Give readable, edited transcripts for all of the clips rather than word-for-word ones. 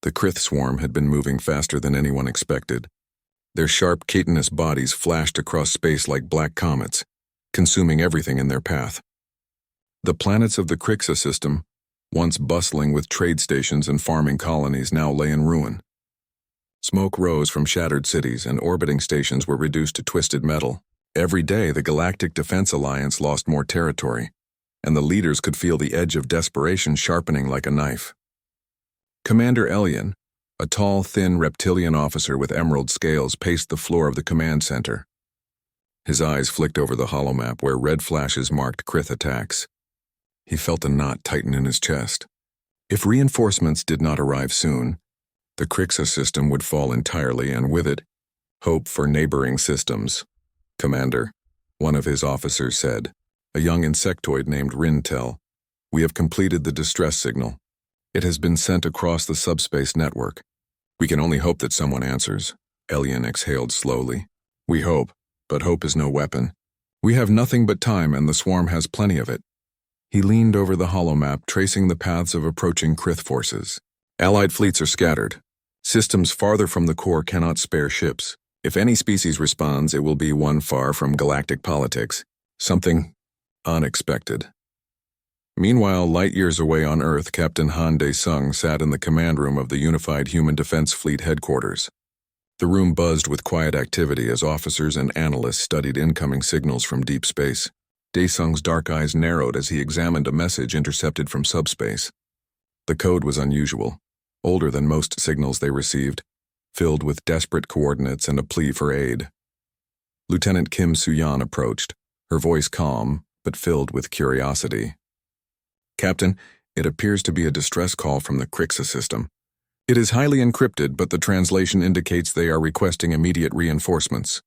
The Krith swarm had been moving faster than anyone expected. Their sharp, chitinous bodies flashed across space like black comets, consuming everything in their path. The planets of the Crixa system, once bustling with trade stations and farming colonies, now lay in ruin. Smoke rose from shattered cities, and orbiting stations were reduced to twisted metal. Every day, the Galactic Defense Alliance lost more territory, and the leaders could feel the edge of desperation sharpening like a knife. Commander Elian, a tall, thin reptilian officer with emerald scales, paced the floor of the command center. His eyes flicked over the holomap where red flashes marked Krith attacks. He felt a knot tighten in his chest. If reinforcements did not arrive soon, the Crixa system would fall entirely, and with it, hope for neighboring systems. "Commander," one of his officers said, a young insectoid named Rintel, "we have completed the distress signal. It has been sent across the subspace network. We can only hope that someone answers." Elian exhaled slowly. "We hope, but hope is no weapon. We have nothing but time, and the swarm has plenty of it." He leaned over the holomap, tracing the paths of approaching Krith forces. "Allied fleets are scattered. Systems farther from the core cannot spare ships. If any species responds, it will be one far from galactic politics. Something unexpected." Meanwhile, light years away on Earth, Captain Han De-sung sat in the command room of the Unified Human Defense Fleet headquarters. The room buzzed with quiet activity as officers and analysts studied incoming signals from deep space. De-sung's dark eyes narrowed as he examined a message intercepted from subspace. The code was unusual, older than most signals they received, filled with desperate coordinates and a plea for aid. Lieutenant Kim Suyan approached, her voice calm but filled with curiosity. "Captain, it appears to be a distress call from the Crixa system. It is highly encrypted, but the translation indicates they are requesting immediate reinforcements."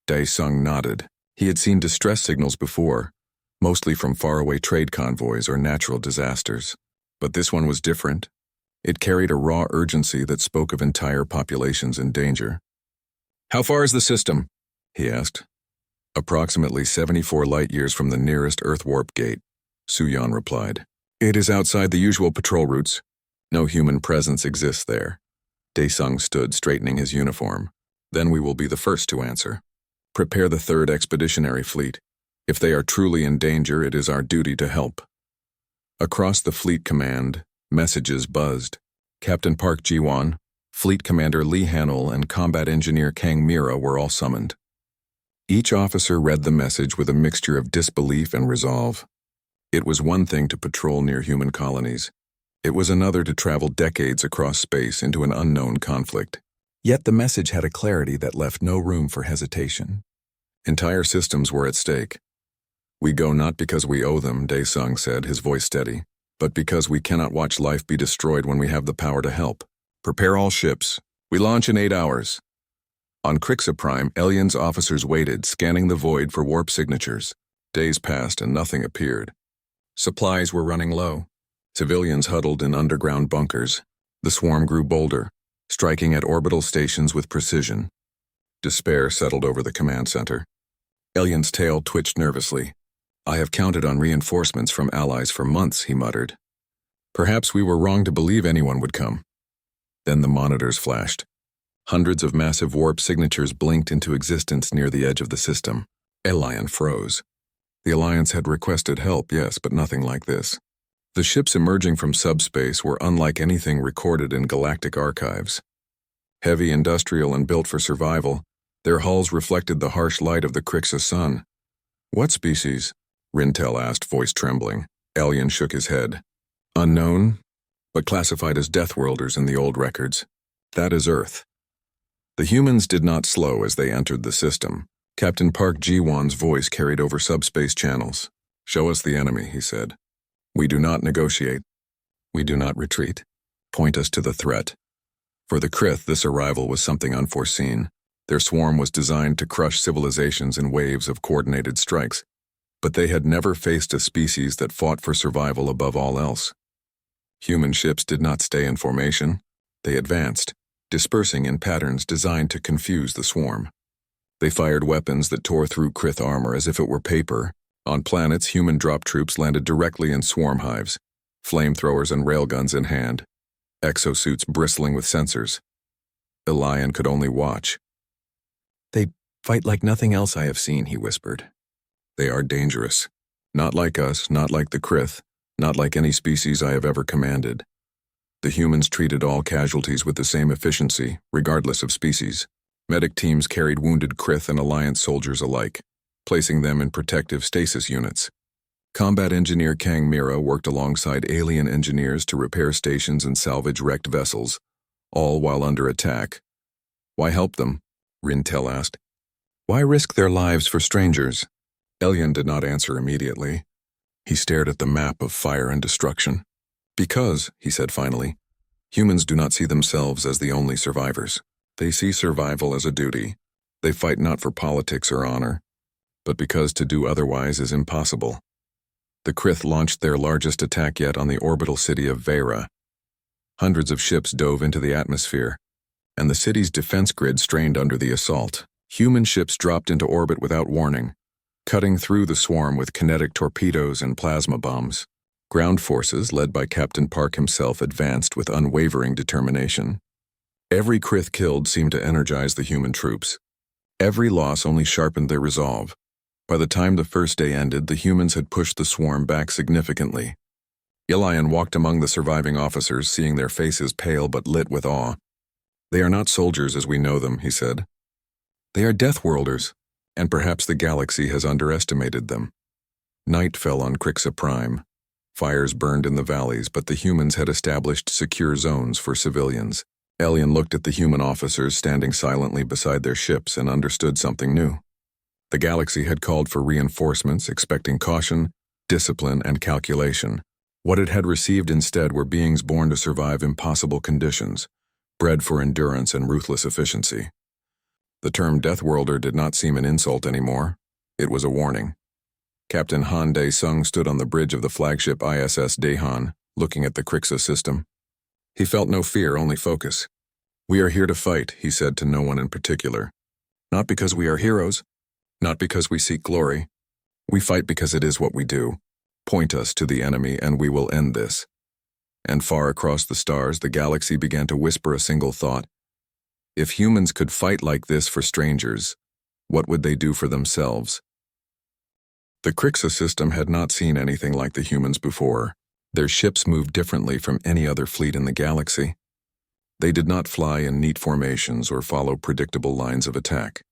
De-sung nodded. He had seen distress signals before, mostly from faraway trade convoys or natural disasters. But this one was different. It carried a raw urgency that spoke of entire populations in danger. "How far is the system?" he asked. "Approximately 74 light-years from the nearest Earth warp gate," Suyan replied. "It is outside the usual patrol routes. No human presence exists there." De-sung stood, straightening his uniform. "Then we will be the first to answer. Prepare the 3rd Expeditionary Fleet. If they are truly in danger, it is our duty to help." Across the fleet command, messages buzzed. Captain Park Ji-won, Fleet Commander Lee Hanel, and Combat Engineer Kang Mira were all summoned. Each officer read the message with a mixture of disbelief and resolve. It was one thing to patrol near human colonies. It was another to travel decades across space into an unknown conflict. Yet the message had a clarity that left no room for hesitation. Entire systems were at stake. "We go not because we owe them," De-sung said, his voice steady, "but because we cannot watch life be destroyed when we have the power to help. Prepare all ships. We launch in 8 hours." On Crixa Prime, Elian's officers waited, scanning the void for warp signatures. Days passed and nothing appeared. Supplies were running low. Civilians huddled in underground bunkers. The swarm grew bolder, striking at orbital stations with precision. Despair settled over the command center. Elian's tail twitched nervously. "I have counted on reinforcements from allies for months," he muttered. "Perhaps we were wrong to believe anyone would come." Then the monitors flashed. Hundreds of massive warp signatures blinked into existence near the edge of the system. Elian froze. The Alliance had requested help, yes, but nothing like this. The ships emerging from subspace were unlike anything recorded in galactic archives. Heavy industrial and built for survival, their hulls reflected the harsh light of the Crixa sun. "What species?" Rintel asked, voice trembling. Elian shook his head. "Unknown, but classified as Deathworlders in the old records. That is Earth." The humans did not slow as they entered the system. Captain Park Ji-won's voice carried over subspace channels. "Show us the enemy," he said. "We do not negotiate. We do not retreat. Point us to the threat." For the Krith, this arrival was something unforeseen. Their swarm was designed to crush civilizations in waves of coordinated strikes, but they had never faced a species that fought for survival above all else. Human ships did not stay in formation. They advanced, dispersing in patterns designed to confuse the swarm. They fired weapons that tore through Krith armor as if it were paper. On planets, human drop troops landed directly in swarm hives, flamethrowers and railguns in hand. exosuits bristling with sensors. Elian could only watch. "They fight like nothing else I have seen," he whispered. "They are dangerous. Not like us, not like the Krith, not like any species I have ever commanded. The humans treated all casualties with the same efficiency, regardless of species. Medic teams carried wounded Krith and Alliance soldiers alike, placing them in protective stasis units. Combat engineer Kang Mira worked alongside alien engineers to repair stations and salvage wrecked vessels, all while under attack. "Why help them?" Rintel asked. "Why risk their lives for strangers?" Elian did not answer immediately. He stared at the map of fire and destruction. "Because," he said finally, "humans do not see themselves as the only survivors. They see survival as a duty. They fight not for politics or honor, but because to do otherwise is impossible." The Krith launched their largest attack yet on the orbital city of Vera. Hundreds of ships dove into the atmosphere, and the city's defense grid strained under the assault. Human ships dropped into orbit without warning, cutting through the swarm with kinetic torpedoes and plasma bombs. Ground forces, led by Captain Park himself, advanced with unwavering determination. Every Krith killed seemed to energize the human troops. Every loss only sharpened their resolve. By the time the first day ended, the humans had pushed the swarm back significantly. Elian walked among the surviving officers, seeing their faces pale but lit with awe. "They are not soldiers as we know them," he said. "They are Deathworlders, and perhaps the galaxy has underestimated them." Night fell on Crixa Prime. Fires burned in the valleys, but the humans had established secure zones for civilians. Elian looked at the human officers standing silently beside their ships and understood something new. The galaxy had called for reinforcements, expecting caution, discipline, and calculation. What it had received instead were beings born to survive impossible conditions, bred for endurance and ruthless efficiency. The term Deathworlder did not seem an insult anymore. It was a warning. Captain Han Dae-sung stood on the bridge of the flagship ISS Daehan, looking at the Crixa system. He felt no fear, only focus. "We are here to fight," he said to no one in particular. "Not because we are heroes, not because we seek glory. We fight because it is what we do. Point us to the enemy and we will end this." And far across the stars, the galaxy began to whisper a single thought. If humans could fight like this for strangers, what would they do for themselves? The Crixa system had not seen anything like the humans before. Their ships moved differently from any other fleet in the galaxy. They did not fly in neat formations or follow predictable lines of attack.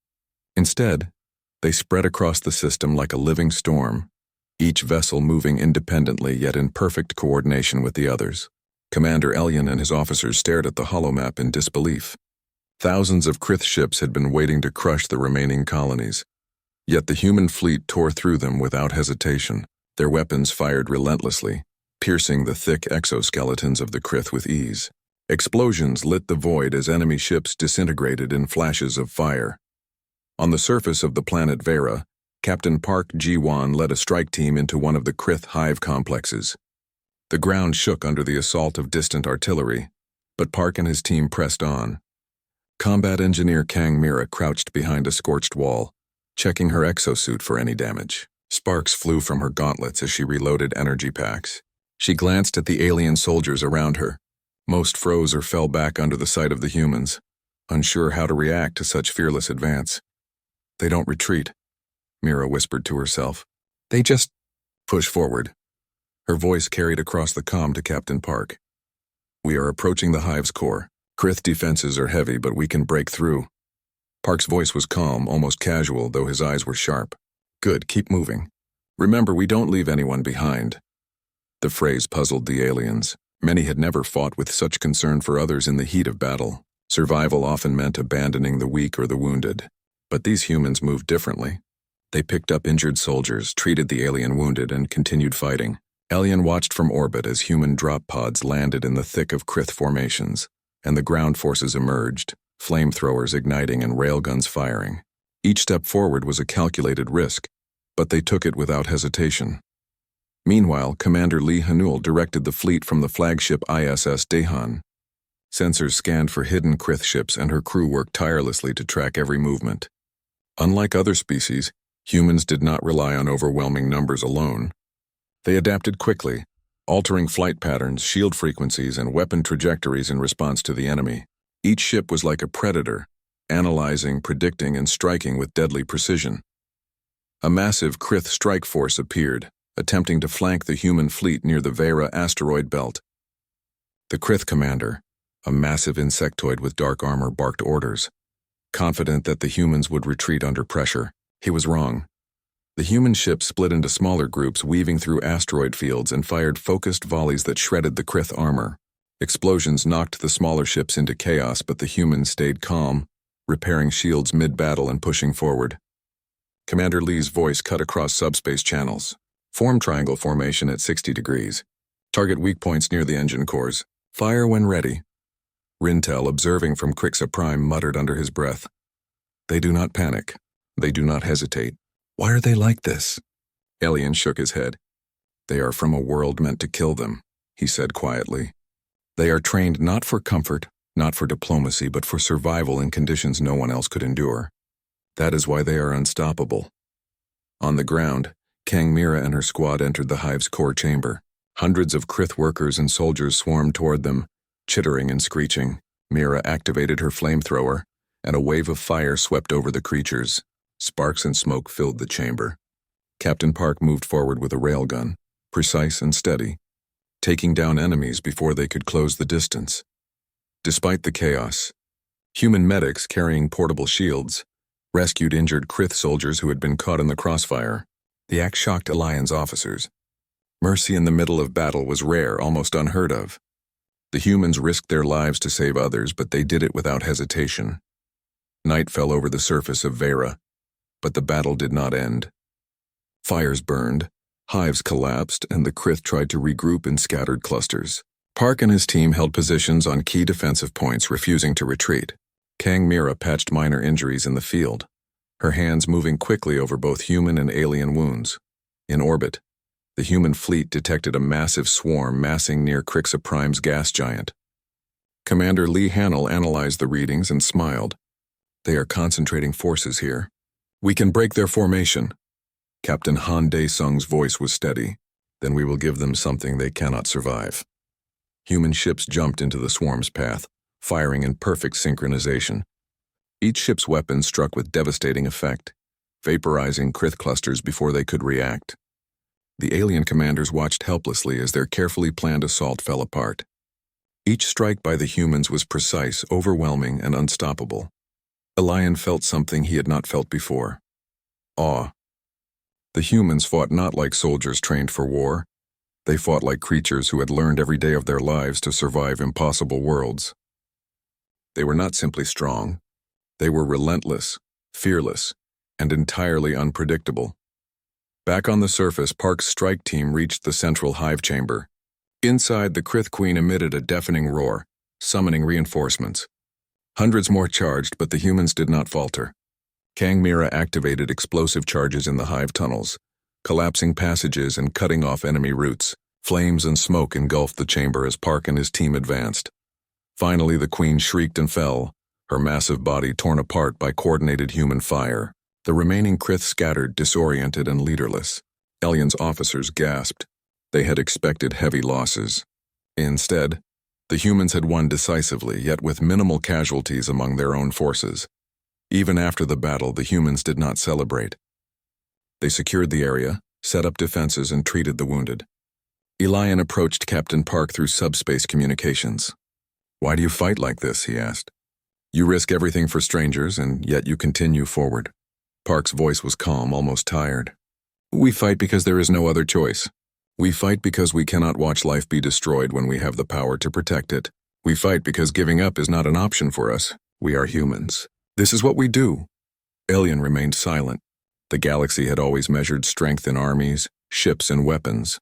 Instead, they spread across the system like a living storm, each vessel moving independently yet in perfect coordination with the others. Commander Elian and his officers stared at the holomap in disbelief. Thousands of Krith ships had been waiting to crush the remaining colonies. Yet the human fleet tore through them without hesitation. Their weapons fired relentlessly, piercing the thick exoskeletons of the Krith with ease. Explosions lit the void as enemy ships disintegrated in flashes of fire. On the surface of the planet Vera, Captain Park Ji-won led a strike team into one of the Krith hive complexes. The ground shook under the assault of distant artillery, but Park and his team pressed on. Combat engineer Kang Mira crouched behind a scorched wall, checking her exosuit for any damage. Sparks flew from her gauntlets as she reloaded energy packs. She glanced at the alien soldiers around her. Most froze or fell back under the sight of the humans, unsure how to react to such fearless advance. "They don't retreat," Mira whispered to herself. "They just push forward." Her voice carried across the comm to Captain Park. "We are approaching the hive's core. Krith defenses are heavy, but we can break through." Park's voice was calm, almost casual, though his eyes were sharp. "Good, keep moving. Remember, we don't leave anyone behind." The phrase puzzled the aliens. Many had never fought with such concern for others in the heat of battle. Survival often meant abandoning the weak or the wounded. But these humans moved differently. They picked up injured soldiers, treated the alien wounded, and continued fighting. Elian watched from orbit as human drop pods landed in the thick of Krith formations, and the ground forces emerged, flamethrowers igniting and railguns firing. Each step forward was a calculated risk, but they took it without hesitation. Meanwhile, Commander Lee Hanul directed the fleet from the flagship ISS Daehan. Sensors scanned for hidden Krith ships, and her crew worked tirelessly to track every movement. Unlike other species, humans did not rely on overwhelming numbers alone. They adapted quickly, altering flight patterns, shield frequencies, and weapon trajectories in response to the enemy. Each ship was like a predator, analyzing, predicting, and striking with deadly precision. A massive Krith strike force appeared, attempting to flank the human fleet near the Vera asteroid belt. The Krith commander, a massive insectoid with dark armor, barked orders. Confident that the humans would retreat under pressure, he was wrong. The human ship split into smaller groups, weaving through asteroid fields, and fired focused volleys that shredded the Krith armor. Explosions knocked the smaller ships into chaos, but the humans stayed calm, repairing shields mid-battle and pushing forward. Commander Lee's voice cut across subspace channels. Form triangle formation at 60 degrees. Target weak points near the engine cores. Fire when ready. Rintel, observing from Crixa Prime, muttered under his breath. They do not panic. They do not hesitate. Why are they like this? Alien shook his head. They are from a world meant to kill them, he said quietly. They are trained not for comfort, not for diplomacy, but for survival in conditions no one else could endure. That is why they are unstoppable. On the ground, Kang Mira and her squad entered the hive's core chamber. Hundreds of Krith workers and soldiers swarmed toward them, chittering and screeching. Mira activated her flamethrower, and a wave of fire swept over the creatures. Sparks and smoke filled the chamber. Captain Park moved forward with a railgun, precise and steady, taking down enemies before they could close the distance. Despite the chaos, human medics carrying portable shields rescued injured Krith soldiers who had been caught in the crossfire. The act shocked Alliance officers. Mercy in the middle of battle was rare, almost unheard of. The humans risked their lives to save others, but they did it without hesitation. Night fell over the surface of Vera, but the battle did not end. Fires burned, hives collapsed, and the Krith tried to regroup in scattered clusters. Park and his team held positions on key defensive points, refusing to retreat. Kang Mira patched minor injuries in the field, her hands moving quickly over both human and alien wounds. In orbit, the human fleet detected a massive swarm massing near Crixa Prime's gas giant. Commander Lee Hannell analyzed the readings and smiled. They are concentrating forces here. We can break their formation. Captain Han Dae-sung's voice was steady. Then we will give them something they cannot survive. Human ships jumped into the swarm's path, firing in perfect synchronization. Each ship's weapon struck with devastating effect, vaporizing Krith clusters before they could react. The alien commanders watched helplessly as their carefully planned assault fell apart. Each strike by the humans was precise, overwhelming, and unstoppable. Elian felt something he had not felt before. Awe. The humans fought not like soldiers trained for war. They fought like creatures who had learned every day of their lives to survive impossible worlds. They were not simply strong. They were relentless, fearless, and entirely unpredictable. Back on the surface, Park's strike team reached the central hive chamber. Inside, the Krith Queen emitted a deafening roar, summoning reinforcements. Hundreds more charged, but the humans did not falter. Kang Mira activated explosive charges in the hive tunnels, collapsing passages and cutting off enemy routes. Flames and smoke engulfed the chamber as Park and his team advanced. Finally, the Queen shrieked and fell, her massive body torn apart by coordinated human fire. The remaining Krith scattered, disoriented and leaderless. Alien's officers gasped. They had expected heavy losses. Instead, the humans had won decisively, yet with minimal casualties among their own forces. Even after the battle, the humans did not celebrate. They secured the area, set up defenses, and treated the wounded. Elian approached Captain Park through subspace communications. "Why do you fight like this?" he asked. "You risk everything for strangers, and yet you continue forward." Park's voice was calm, almost tired. "We fight because there is no other choice. We fight because we cannot watch life be destroyed when we have the power to protect it. We fight because giving up is not an option for us. We are humans. This is what we do." Alien remained silent. The galaxy had always measured strength in armies, ships, and weapons.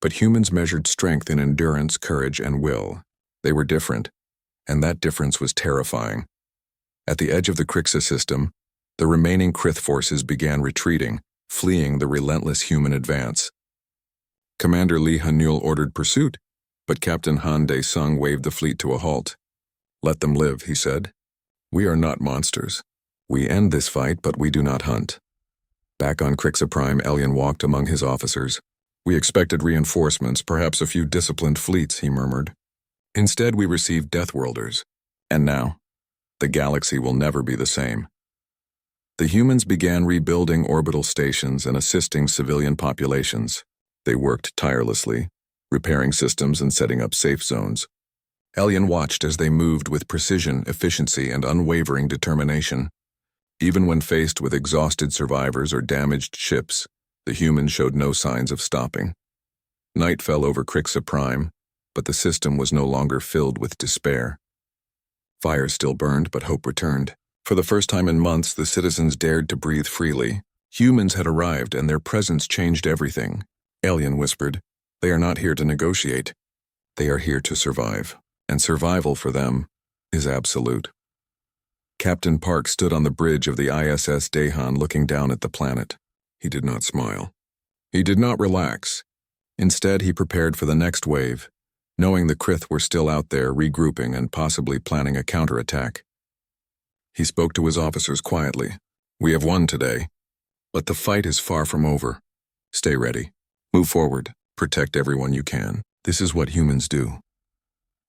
But humans measured strength in endurance, courage, and will. They were different, and that difference was terrifying. At the edge of the Crixa system, the remaining Krith forces began retreating, fleeing the relentless human advance. Commander Lee Hanul ordered pursuit, but Captain Han Dae-sung waved the fleet to a halt. "Let them live," he said. "We are not monsters. We end this fight, but we do not hunt." Back on Crixa Prime, Elian walked among his officers, We expected reinforcements, perhaps a few disciplined fleets, he murmured. Instead, we received Deathworlders. And now, the galaxy will never be the same. The humans began rebuilding orbital stations and assisting civilian populations. They worked tirelessly, repairing systems and setting up safe zones. Elian watched as they moved with precision, efficiency, and unwavering determination. Even when faced with exhausted survivors or damaged ships, the humans showed no signs of stopping. Night fell over Crixa Prime, but the system was no longer filled with despair. Fire still burned, but hope returned. For the first time in months, the citizens dared to breathe freely. Humans had arrived, and their presence changed everything. Elian whispered, "They are not here to negotiate. They are here to survive, and survival for them is absolute." Captain Park stood on the bridge of the ISS Dahan looking down at the planet. He did not smile. He did not relax. Instead, he prepared for the next wave, knowing the Krith were still out there regrouping and possibly planning a counterattack. He spoke to his officers quietly. "We have won today, but the fight is far from over. Stay ready. Move forward. Protect everyone you can. This is what humans do."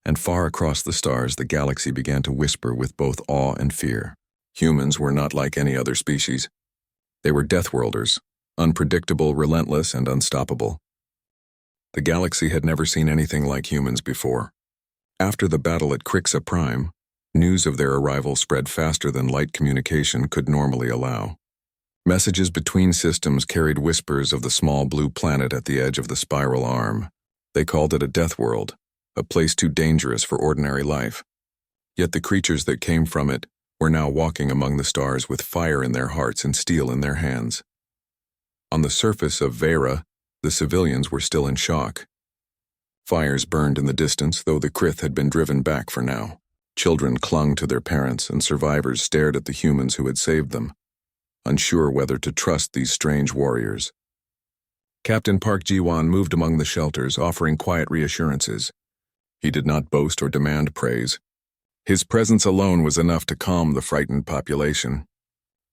And far across the stars, the galaxy began to whisper with both awe and fear. Humans were not like any other species. They were Deathworlders, unpredictable, relentless, and unstoppable. The galaxy had never seen anything like humans before. After the battle at Crixa Prime, news of their arrival spread faster than light communication could normally allow. Messages between systems carried whispers of the small blue planet at the edge of the spiral arm. They called it a death world, a place too dangerous for ordinary life. Yet the creatures that came from it were now walking among the stars with fire in their hearts and steel in their hands. On the surface of Vera, the civilians were still in shock. Fires burned in the distance, though the Krith had been driven back for now. Children clung to their parents, and survivors stared at the humans who had saved them, unsure whether to trust these strange warriors. Captain Park Ji-won moved among the shelters, offering quiet reassurances. He did not boast or demand praise. His presence alone was enough to calm the frightened population.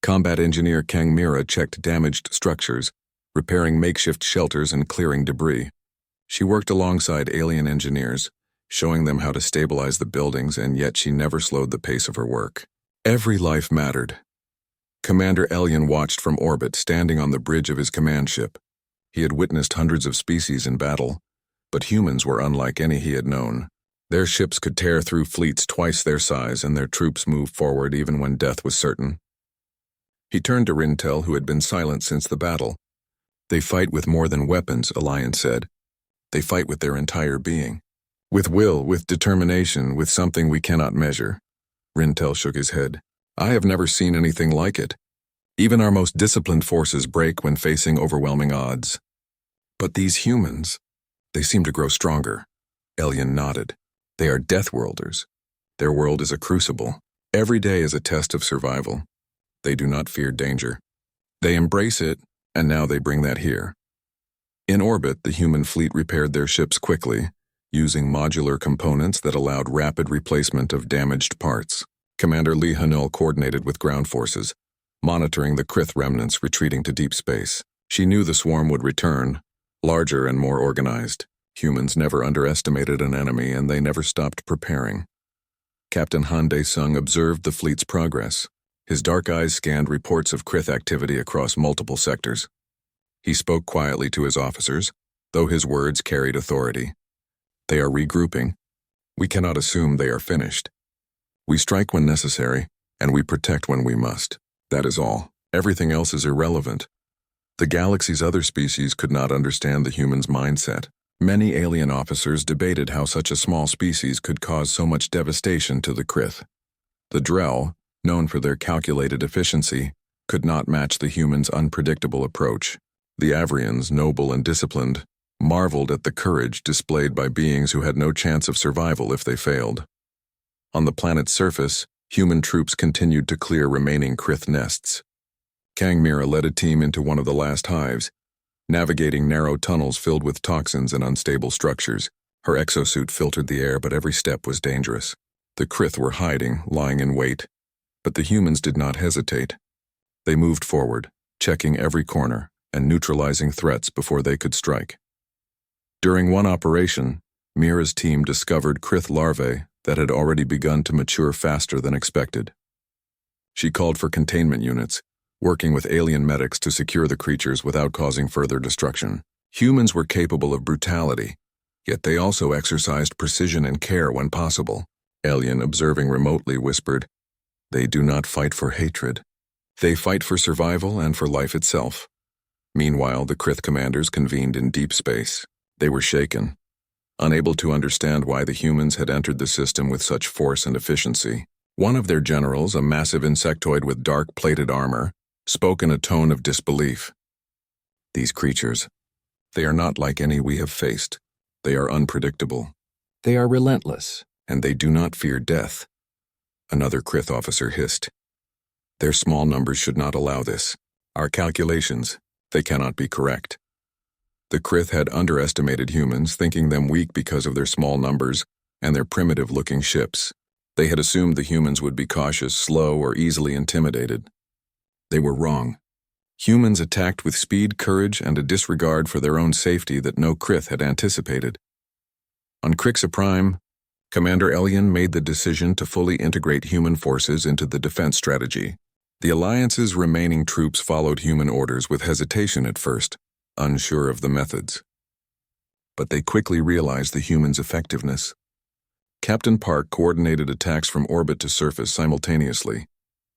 Combat engineer Kang Mira checked damaged structures, repairing makeshift shelters and clearing debris. She worked alongside alien engineers, showing them how to stabilize the buildings, and yet she never slowed the pace of her work. Every life mattered. Commander Elian watched from orbit, standing on the bridge of his command ship. He had witnessed hundreds of species in battle, but humans were unlike any he had known. Their ships could tear through fleets twice their size, and their troops moved forward even when death was certain. He turned to Rintel, who had been silent since the battle. "They fight with more than weapons," Elian said. "They fight with their entire being. With will, with determination, with something we cannot measure." Rintel shook his head. "I have never seen anything like it. Even our most disciplined forces break when facing overwhelming odds. But these humans, they seem to grow stronger." Elian nodded. "They are Deathworlders. Their world is a crucible. Every day is a test of survival. They do not fear danger. They embrace it, and now they bring that here." In orbit, the human fleet repaired their ships quickly, using modular components that allowed rapid replacement of damaged parts. Commander Lee Hanul coordinated with ground forces, monitoring the Krith remnants retreating to deep space. She knew the swarm would return, larger and more organized. Humans never underestimated an enemy, and they never stopped preparing. Captain Han Dae-sung observed the fleet's progress. His dark eyes scanned reports of Krith activity across multiple sectors. He spoke quietly to his officers, though his words carried authority. "They are regrouping. We cannot assume they are finished. We strike when necessary, and we protect when we must. That is all. Everything else is irrelevant." The galaxy's other species could not understand the human's mindset. Many alien officers debated how such a small species could cause so much devastation to the Krith. The Drell, known for their calculated efficiency, could not match the humans' unpredictable approach. The Avrians, noble and disciplined, marveled at the courage displayed by beings who had no chance of survival if they failed. On the planet's surface, human troops continued to clear remaining Krith nests. Kang Mira led a team into one of the last hives, navigating narrow tunnels filled with toxins and unstable structures. Her exosuit filtered the air, but every step was dangerous. The Krith were hiding, lying in wait, but the humans did not hesitate. They moved forward, checking every corner and neutralizing threats before they could strike. During one operation, Mira's team discovered Krith larvae that had already begun to mature faster than expected. She called for containment units, working with alien medics to secure the creatures without causing further destruction. Humans were capable of brutality, yet they also exercised precision and care when possible. Alien, observing remotely, whispered, "They do not fight for hatred. They fight for survival and for life itself." Meanwhile, the Krith commanders convened in deep space. They were shaken, unable to understand why the humans had entered the system with such force and efficiency. One of their generals, a massive insectoid with dark plated armor, spoke in a tone of disbelief. "These creatures, they are not like any we have faced. They are unpredictable. They are relentless, and they do not fear death." Another Krith officer hissed. "Their small numbers should not allow this. Our calculations, they cannot be correct." The Krith had underestimated humans, thinking them weak because of their small numbers and their primitive-looking ships. They had assumed the humans would be cautious, slow, or easily intimidated. They were wrong. Humans attacked with speed, courage, and a disregard for their own safety that no Krith had anticipated. On Crixa Prime, Commander Elyon made the decision to fully integrate human forces into the defense strategy. The Alliance's remaining troops followed human orders with hesitation at first, unsure of the methods. But they quickly realized the humans' effectiveness. Captain Park coordinated attacks from orbit to surface simultaneously,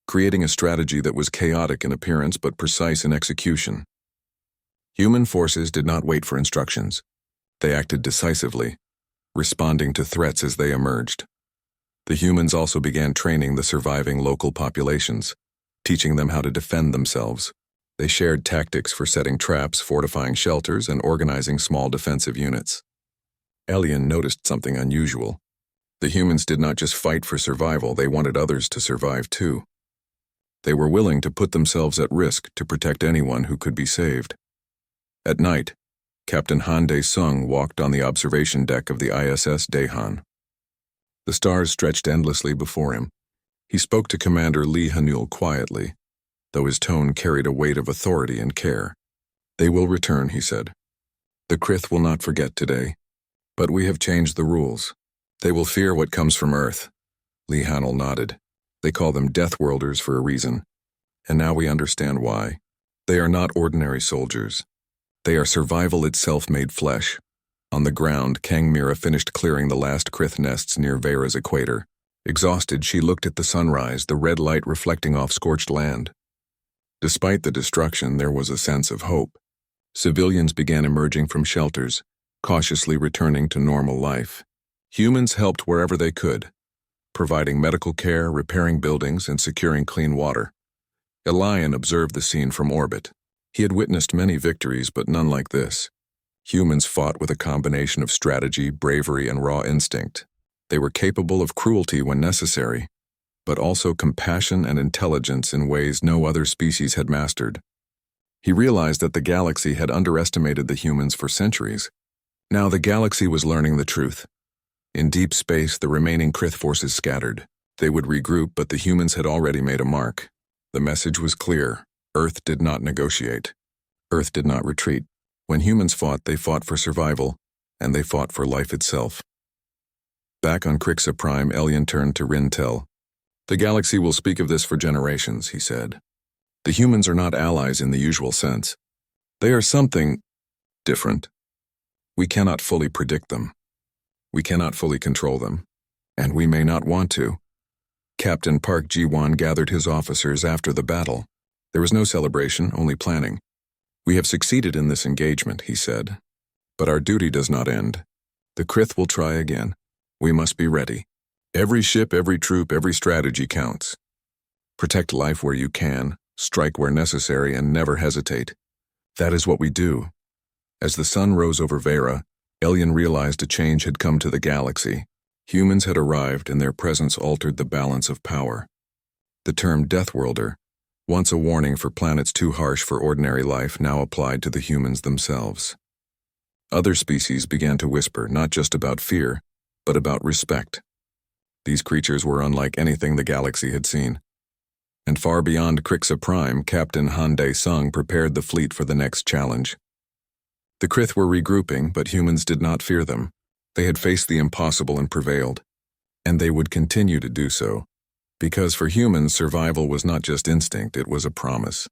creating a strategy that was chaotic in appearance but precise in execution. Human forces did not wait for instructions. They acted decisively, responding to threats as they emerged. The humans also began training the surviving local populations, teaching them how to defend themselves. They shared tactics for setting traps, fortifying shelters, and organizing small defensive units. Elyon noticed something unusual. The humans did not just fight for survival, they wanted others to survive too. They were willing to put themselves at risk to protect anyone who could be saved. At night, Captain Han Dae-sung walked on the observation deck of the ISS Daehan. The stars stretched endlessly before him. He spoke to Commander Lee Hanul quietly, though his tone carried a weight of authority and care. "They will return," he said. "The Krith will not forget today. But we have changed the rules. They will fear what comes from Earth." Lee Hanul nodded. "They call them Deathworlders for a reason. And now we understand why. They are not ordinary soldiers. They are survival itself made flesh." On the ground, Kang Mira finished clearing the last Krith nests near Vera's equator. Exhausted, she looked at the sunrise, the red light reflecting off scorched land. Despite the destruction, there was a sense of hope. Civilians began emerging from shelters, cautiously returning to normal life. Humans helped wherever they could, providing medical care, repairing buildings, and securing clean water. Elyon observed the scene from orbit. He had witnessed many victories, but none like this. Humans fought with a combination of strategy, bravery, and raw instinct. They were capable of cruelty when necessary, but also compassion and intelligence in ways no other species had mastered. He realized that the galaxy had underestimated the humans for centuries. Now the galaxy was learning the truth. In deep space, the remaining Krith forces scattered. They would regroup, but the humans had already made a mark. The message was clear. Earth did not negotiate. Earth did not retreat. When humans fought, they fought for survival, and they fought for life itself. Back on Crixa Prime, Elyon turned to Rintel. "The galaxy will speak of this for generations," he said. "The humans are not allies in the usual sense. They are something different. We cannot fully predict them. We cannot fully control them, and we may not want to." Captain Park Ji-won gathered his officers after the battle. There was no celebration, only planning. "We have succeeded in this engagement," he said. "But our duty does not end. The Krith will try again. We must be ready. Every ship, every troop, every strategy counts. Protect life where you can, strike where necessary, and never hesitate. That is what we do." As the sun rose over Vera, Elyon realized a change had come to the galaxy. Humans had arrived, and their presence altered the balance of power. The term Deathworlder, once a warning for planets too harsh for ordinary life, now applied to the humans themselves. Other species began to whisper not just about fear, but about respect. These creatures were unlike anything the galaxy had seen. And far beyond Crixa Prime, Captain Han Dae-sung prepared the fleet for the next challenge. The Krith were regrouping, but humans did not fear them. They had faced the impossible and prevailed. And they would continue to do so. Because for humans, survival was not just instinct, it was a promise.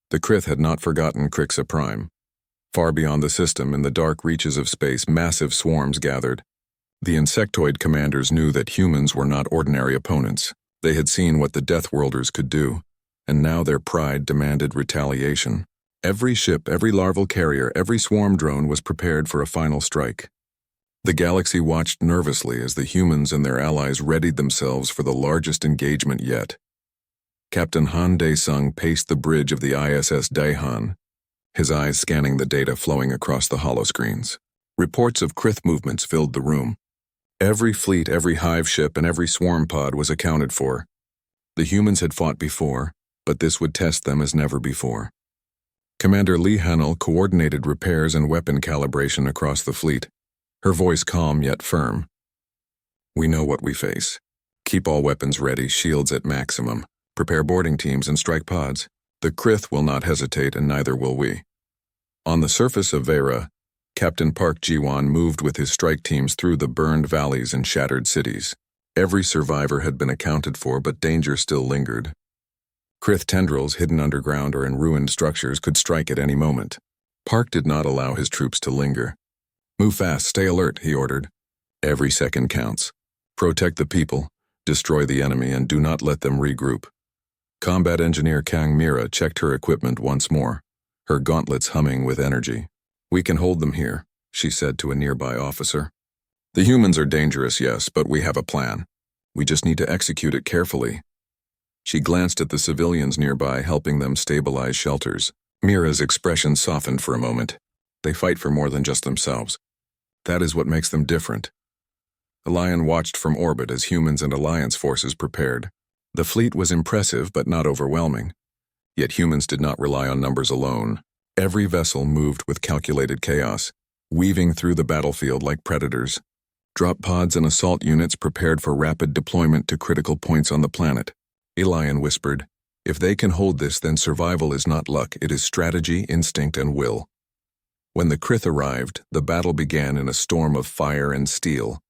The Krith had not forgotten Crixa Prime. Far beyond the system, in the dark reaches of space, massive swarms gathered. The insectoid commanders knew that humans were not ordinary opponents. They had seen what the Deathworlders could do, and now their pride demanded retaliation. Every ship, every larval carrier, every swarm drone was prepared for a final strike. The galaxy watched nervously as the humans and their allies readied themselves for the largest engagement yet. Captain Han Dae-sung paced the bridge of the ISS Daehan, his eyes scanning the data flowing across the holoscreens. Reports of Krith movements filled the room. Every fleet, every hive ship, and every swarm pod was accounted for. The humans had fought before, but this would test them as never before. Commander Lee Hanel coordinated repairs and weapon calibration across the fleet, her voice calm yet firm. "We know what we face. Keep all weapons ready, shields at maximum. Prepare boarding teams and strike pods. The Krith will not hesitate, and neither will we." On the surface of Vera, Captain Park Ji-won moved with his strike teams through the burned valleys and shattered cities. Every survivor had been accounted for, but danger still lingered. Krith tendrils hidden underground or in ruined structures could strike at any moment. Park did not allow his troops to linger. "Move fast, stay alert," he ordered. "Every second counts. Protect the people, destroy the enemy, and do not let them regroup." Combat engineer Kang Mira checked her equipment once more, her gauntlets humming with energy. "We can hold them here," she said to a nearby officer. "The humans are dangerous, yes, but we have a plan. We just need to execute it carefully." She glanced at the civilians nearby, helping them stabilize shelters. Mira's expression softened for a moment. They fight for more than just themselves. That is what makes them different. Alliance watched from orbit as humans and Alliance forces prepared. The fleet was impressive but not overwhelming. Yet humans did not rely on numbers alone. Every vessel moved with calculated chaos, weaving through the battlefield like predators. Drop pods and assault units prepared for rapid deployment to critical points on the planet. Elian whispered, "If they can hold this, then survival is not luck, it is strategy, instinct, and will." When the Krith arrived, the battle began in a storm of fire and steel.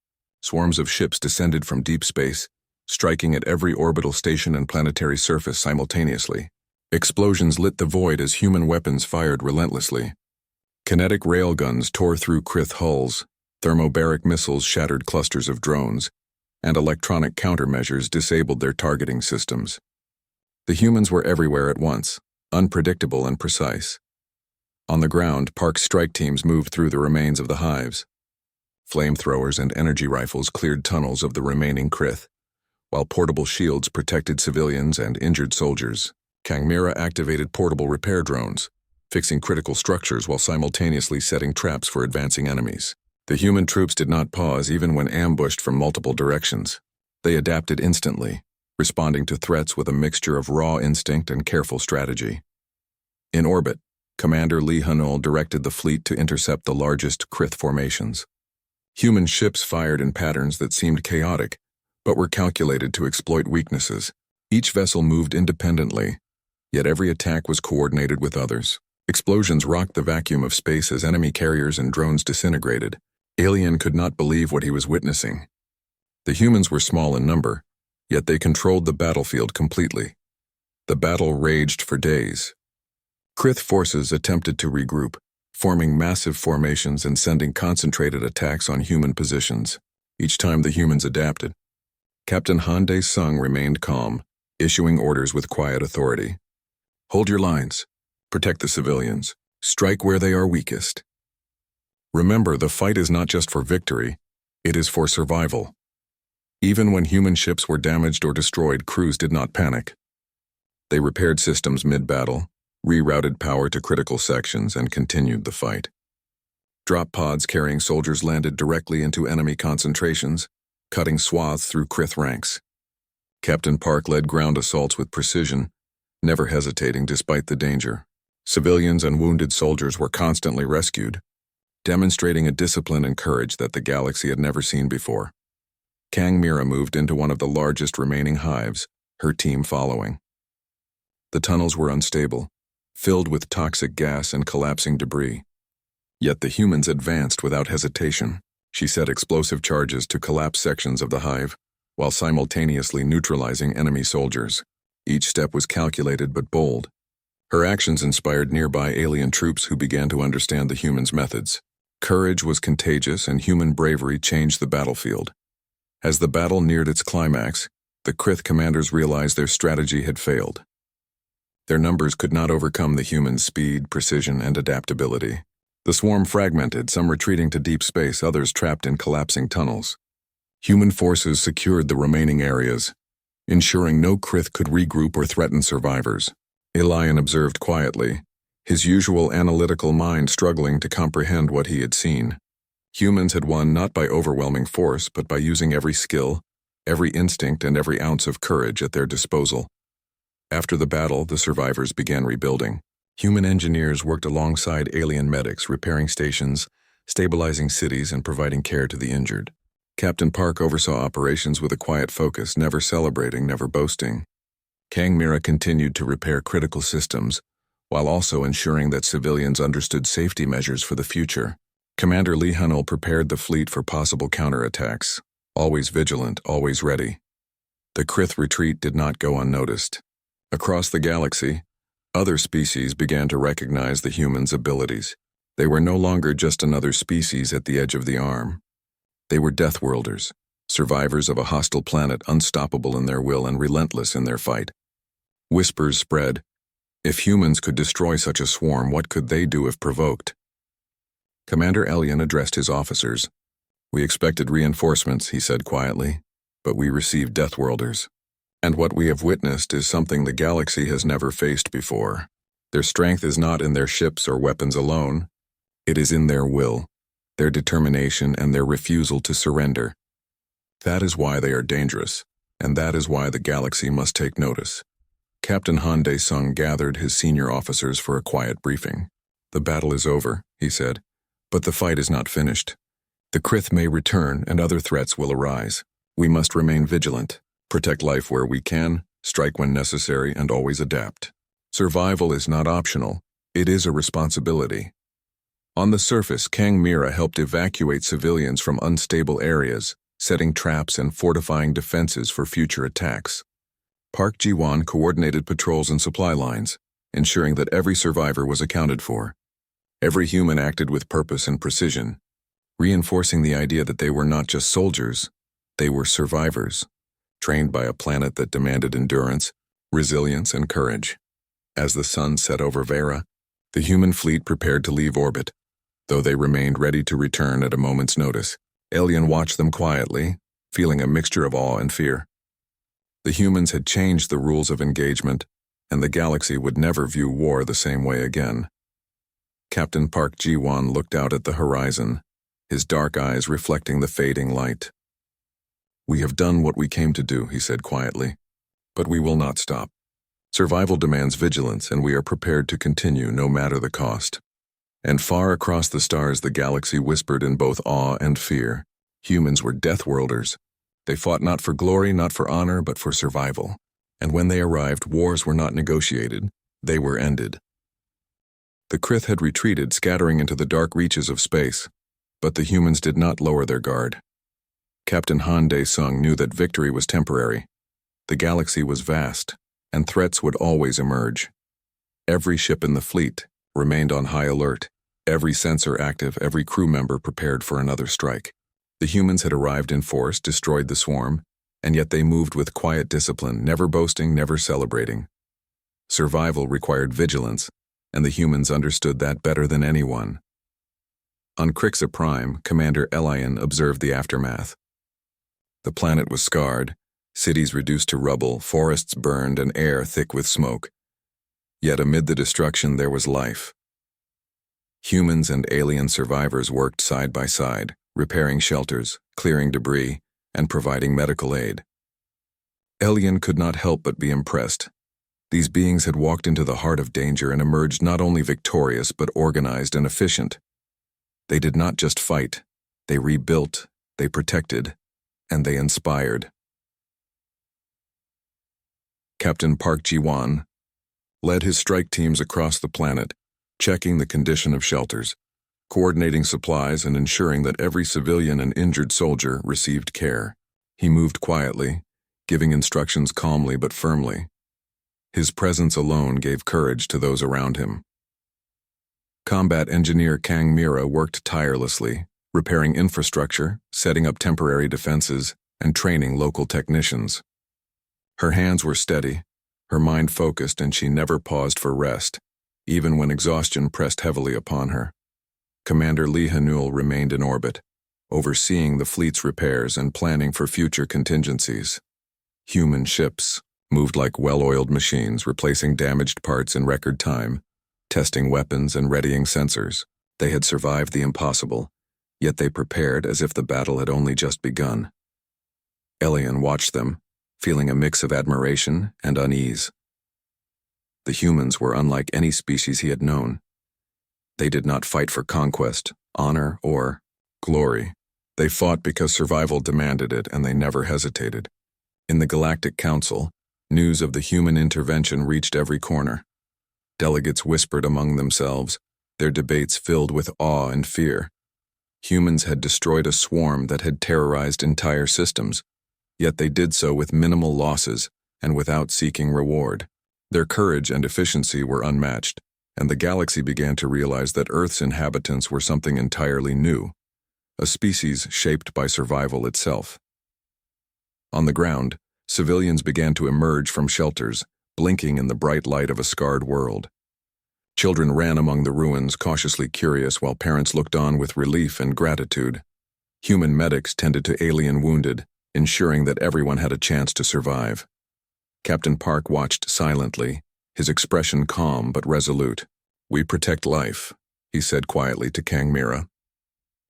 Swarms of ships descended from deep space, striking at every orbital station and planetary surface simultaneously. Explosions lit the void as human weapons fired relentlessly. Kinetic railguns tore through Krith hulls, thermobaric missiles shattered clusters of drones, and electronic countermeasures disabled their targeting systems. The humans were everywhere at once, unpredictable and precise. On the ground, Park's strike teams moved through the remains of the hives. Flamethrowers and energy rifles cleared tunnels of the remaining Krith, while portable shields protected civilians and injured soldiers. Kang Mira activated portable repair drones, fixing critical structures while simultaneously setting traps for advancing enemies. The human troops did not pause even when ambushed from multiple directions. They adapted instantly, responding to threats with a mixture of raw instinct and careful strategy. In orbit, Commander Lee Hanol directed the fleet to intercept the largest Krith formations. Human ships fired in patterns that seemed chaotic, but were calculated to exploit weaknesses. Each vessel moved independently, yet every attack was coordinated with others. Explosions rocked the vacuum of space as enemy carriers and drones disintegrated. Alien could not believe what he was witnessing. The humans were small in number, yet they controlled the battlefield completely. The battle raged for days. Krith forces attempted to regroup, forming massive formations and sending concentrated attacks on human positions. Each time the humans adapted. Captain Han Dae-sung remained calm, issuing orders with quiet authority. "Hold your lines. Protect the civilians. Strike where they are weakest. Remember, the fight is not just for victory, it is for survival." Even when human ships were damaged or destroyed, crews did not panic. They repaired systems mid-battle, rerouted power to critical sections, and continued the fight. Drop pods carrying soldiers landed directly into enemy concentrations, cutting swaths through Krith ranks. Captain Park led ground assaults with precision, never hesitating despite the danger. Civilians and wounded soldiers were constantly rescued, demonstrating a discipline and courage that the galaxy had never seen before. Kang Mira moved into one of the largest remaining hives, her team following. The tunnels were unstable, filled with toxic gas and collapsing debris. Yet the humans advanced without hesitation. She set explosive charges to collapse sections of the hive, while simultaneously neutralizing enemy soldiers. Each step was calculated but bold. Her actions inspired nearby alien troops who began to understand the humans' methods. Courage was contagious, and human bravery changed the battlefield. As the battle neared its climax, the Krith commanders realized their strategy had failed. Their numbers could not overcome the humans' speed, precision, and adaptability. The swarm fragmented, some retreating to deep space, others trapped in collapsing tunnels. Human forces secured the remaining areas, ensuring no Krith could regroup or threaten survivors. Elian observed quietly, his usual analytical mind struggling to comprehend what he had seen. Humans had won not by overwhelming force, but by using every skill, every instinct, and every ounce of courage at their disposal. After the battle, the survivors began rebuilding. Human engineers worked alongside alien medics, repairing stations, stabilizing cities, and providing care to the injured. Captain Park oversaw operations with a quiet focus, never celebrating, never boasting. Kang Mira continued to repair critical systems, while also ensuring that civilians understood safety measures for the future. Commander Lee Hunnell prepared the fleet for possible counterattacks, always vigilant, always ready. The Krith retreat did not go unnoticed. Across the galaxy, other species began to recognize the humans' abilities. They were no longer just another species at the edge of the arm. They were Deathworlders, survivors of a hostile planet, unstoppable in their will and relentless in their fight. Whispers spread. If humans could destroy such a swarm, what could they do if provoked? Commander Elian addressed his officers. "We expected reinforcements," he said quietly, "but we received Deathworlders. And what we have witnessed is something the galaxy has never faced before. Their strength is not in their ships or weapons alone. It is in their will, their determination, and their refusal to surrender. That is why they are dangerous, and that is why the galaxy must take notice." Captain Han Dae-sung gathered his senior officers for a quiet briefing. "The battle is over," he said, "but the fight is not finished. The Krith may return, and other threats will arise. We must remain vigilant, protect life where we can, strike when necessary, and always adapt. Survival is not optional, it is a responsibility." On the surface, Kang Mira helped evacuate civilians from unstable areas, setting traps and fortifying defenses for future attacks. Park Ji-won coordinated patrols and supply lines, ensuring that every survivor was accounted for. Every human acted with purpose and precision, reinforcing the idea that they were not just soldiers, they were survivors, trained by a planet that demanded endurance, resilience, and courage. As the sun set over Vera, the human fleet prepared to leave orbit, though they remained ready to return at a moment's notice. Elian watched them quietly, feeling a mixture of awe and fear. The humans had changed the rules of engagement, and the galaxy would never view war the same way again. Captain Park Ji-won looked out at the horizon, his dark eyes reflecting the fading light. "We have done what we came to do," he said quietly, "but we will not stop. Survival demands vigilance, and we are prepared to continue no matter the cost." And far across the stars, the galaxy whispered in both awe and fear. Humans were Deathworlders. They fought not for glory, not for honor, but for survival. And when they arrived, wars were not negotiated, they were ended. The Krith had retreated, scattering into the dark reaches of space, but the humans did not lower their guard. Captain Han Dae-sung knew that victory was temporary. The galaxy was vast, and threats would always emerge. Every ship in the fleet remained on high alert, every sensor active, every crew member prepared for another strike. The humans had arrived in force, destroyed the swarm, and yet they moved with quiet discipline, never boasting, never celebrating. Survival required vigilance, and the humans understood that better than anyone. On Crixa Prime, Commander Elian observed the aftermath. The planet was scarred, cities reduced to rubble, forests burned, and air thick with smoke. Yet amid the destruction there was life. Humans and alien survivors worked side by side, repairing shelters, clearing debris, and providing medical aid. Elian could not help but be impressed. These beings had walked into the heart of danger and emerged not only victorious but organized and efficient. They did not just fight, they rebuilt, they protected, and they inspired. Captain Park Ji-won led his strike teams across the planet, checking the condition of shelters, coordinating supplies and ensuring that every civilian and injured soldier received care. He moved quietly, giving instructions calmly but firmly. His presence alone gave courage to those around him. Combat engineer Kang Mira worked tirelessly, repairing infrastructure, setting up temporary defenses, and training local technicians. Her hands were steady, her mind focused, and she never paused for rest, even when exhaustion pressed heavily upon her. Commander Lee Hanul remained in orbit, overseeing the fleet's repairs and planning for future contingencies. Human ships moved like well-oiled machines, replacing damaged parts in record time, testing weapons and readying sensors. They had survived the impossible, yet they prepared as if the battle had only just begun. Elian watched them, feeling a mix of admiration and unease. The humans were unlike any species he had known. They did not fight for conquest, honor, or glory. They fought because survival demanded it, and they never hesitated. In the Galactic Council, news of the human intervention reached every corner. Delegates whispered among themselves, their debates filled with awe and fear. Humans had destroyed a swarm that had terrorized entire systems, yet they did so with minimal losses and without seeking reward. Their courage and efficiency were unmatched, and the galaxy began to realize that Earth's inhabitants were something entirely new, a species shaped by survival itself. On the ground, civilians began to emerge from shelters, blinking in the bright light of a scarred world. Children ran among the ruins, cautiously curious, while parents looked on with relief and gratitude. Human medics tended to alien wounded, ensuring that everyone had a chance to survive. Captain Park watched silently, his expression calm but resolute. "We protect life," he said quietly to Kang Mira.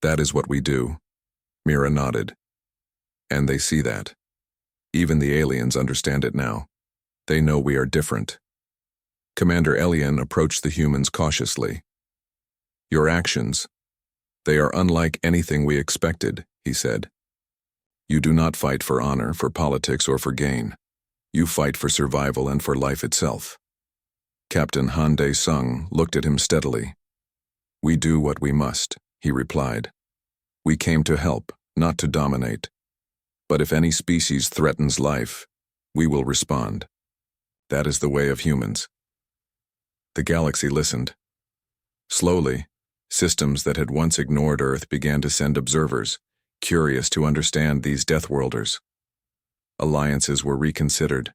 "That is what we do." Mira nodded. "And they see that. Even the aliens understand it now. They know we are different." Commander Elian approached the humans cautiously. "Your actions, they are unlike anything we expected," he said. "You do not fight for honor, for politics, or for gain. You fight for survival and for life itself." Captain Han Dae-sung looked at him steadily. "We do what we must," he replied. "We came to help, not to dominate. But if any species threatens life, we will respond. That is the way of humans." The galaxy listened. Slowly, systems that had once ignored Earth began to send observers, curious to understand these Deathworlders. Alliances were reconsidered.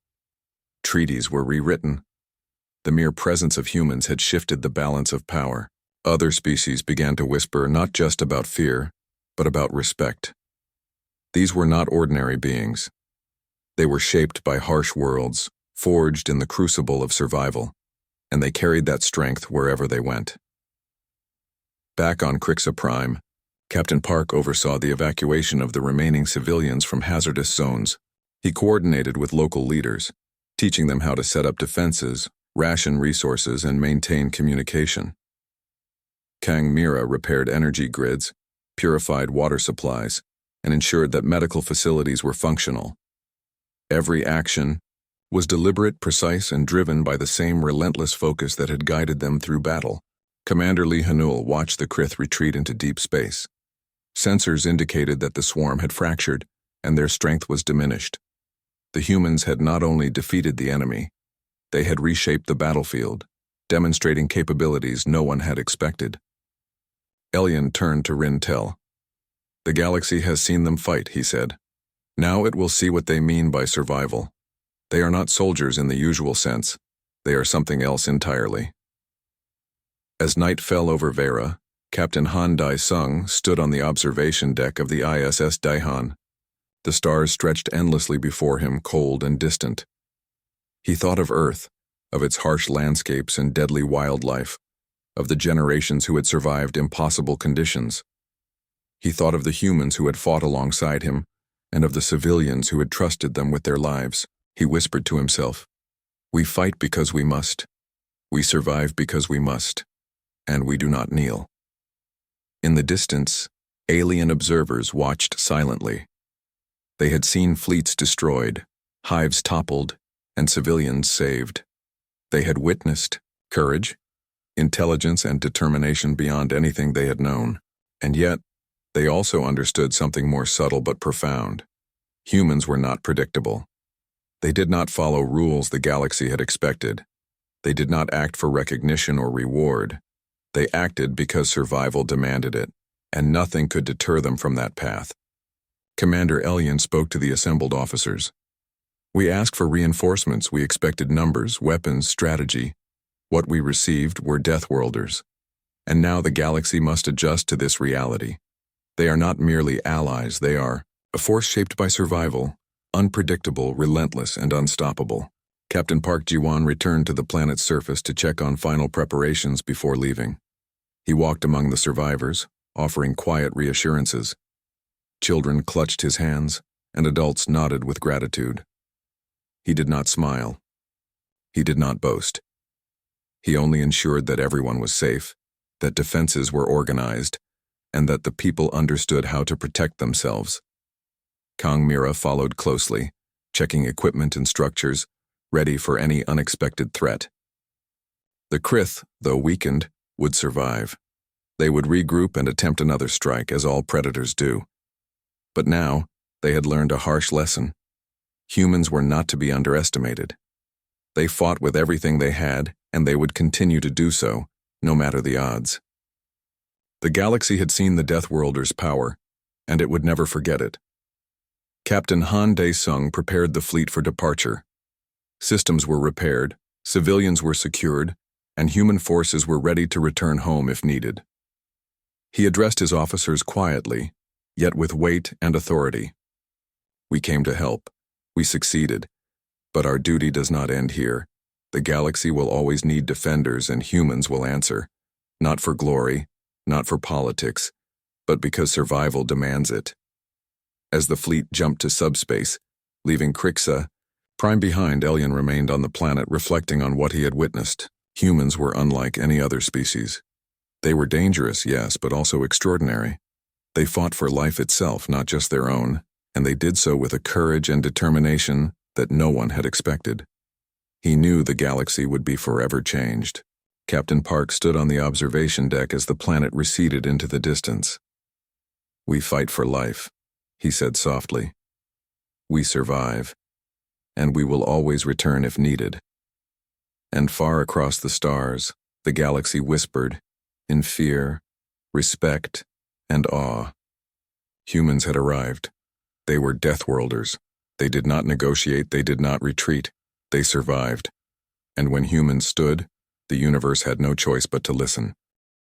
Treaties were rewritten. The mere presence of humans had shifted the balance of power. Other species began to whisper not just about fear, but about respect. These were not ordinary beings. They were shaped by harsh worlds, forged in the crucible of survival, and they carried that strength wherever they went. Back on Crixa Prime, Captain Park oversaw the evacuation of the remaining civilians from hazardous zones. He coordinated with local leaders, teaching them how to set up defenses, ration resources, and maintain communication. Kang Mira repaired energy grids, purified water supplies, and ensured that medical facilities were functional. Every action was deliberate, precise, and driven by the same relentless focus that had guided them through battle. Commander Lee Hanul watched the Krith retreat into deep space. Sensors indicated that the swarm had fractured, and their strength was diminished. The humans had not only defeated the enemy, they had reshaped the battlefield, demonstrating capabilities no one had expected. Elian turned to Rintel. "The galaxy has seen them fight," he said. "Now it will see what they mean by survival. They are not soldiers in the usual sense. They are something else entirely." As night fell over Vera, Captain Han Dae-sung stood on the observation deck of the ISS Daehan. The stars stretched endlessly before him, cold and distant. He thought of Earth, of its harsh landscapes and deadly wildlife, of the generations who had survived impossible conditions. He thought of the humans who had fought alongside him, and of the civilians who had trusted them with their lives. He whispered to himself, "We fight because we must. We survive because we must. And we do not kneel." In the distance, alien observers watched silently. They had seen fleets destroyed, hives toppled, and civilians saved. They had witnessed courage, intelligence and determination beyond anything they had known. And yet, they also understood something more subtle but profound. Humans were not predictable. They did not follow rules the galaxy had expected. They did not act for recognition or reward. They acted because survival demanded it, and nothing could deter them from that path. Commander Elyon spoke to the assembled officers. "We asked for reinforcements. We expected numbers, weapons, strategy. What we received were Deathworlders. And now the galaxy must adjust to this reality. They are not merely allies, they are a force shaped by survival, unpredictable, relentless, and unstoppable." Captain Park Ji-won returned to the planet's surface to check on final preparations before leaving. He walked among the survivors, offering quiet reassurances. Children clutched his hands, and adults nodded with gratitude. He did not smile. He did not boast. He only ensured that everyone was safe, that defenses were organized, and that the people understood how to protect themselves. Kang Mira followed closely, checking equipment and structures, ready for any unexpected threat. The Krith, though weakened, would survive. They would regroup and attempt another strike, as all predators do. But now, they had learned a harsh lesson. Humans were not to be underestimated. They fought with everything they had, and they would continue to do so, no matter the odds. The galaxy had seen the Deathworlders' power, and it would never forget it. Captain Han Dae-sung prepared the fleet for departure. Systems were repaired, civilians were secured, and human forces were ready to return home if needed. He addressed his officers quietly, yet with weight and authority. "We came to help. We succeeded. But our duty does not end here. The galaxy will always need defenders, and humans will answer. Not for glory, not for politics, but because survival demands it." As the fleet jumped to subspace, leaving Krixa, Prime behind, Elyon remained on the planet, reflecting on what he had witnessed. Humans were unlike any other species. They were dangerous, yes, but also extraordinary. They fought for life itself, not just their own, and they did so with a courage and determination that no one had expected. He knew the galaxy would be forever changed. Captain Park stood on the observation deck as the planet receded into the distance. "We fight for life," he said softly. "We survive, and we will always return if needed." And far across the stars, the galaxy whispered, in fear, respect, and awe. Humans had arrived. They were Deathworlders. They did not negotiate, they did not retreat. They survived. And when humans stood, the universe had no choice but to listen.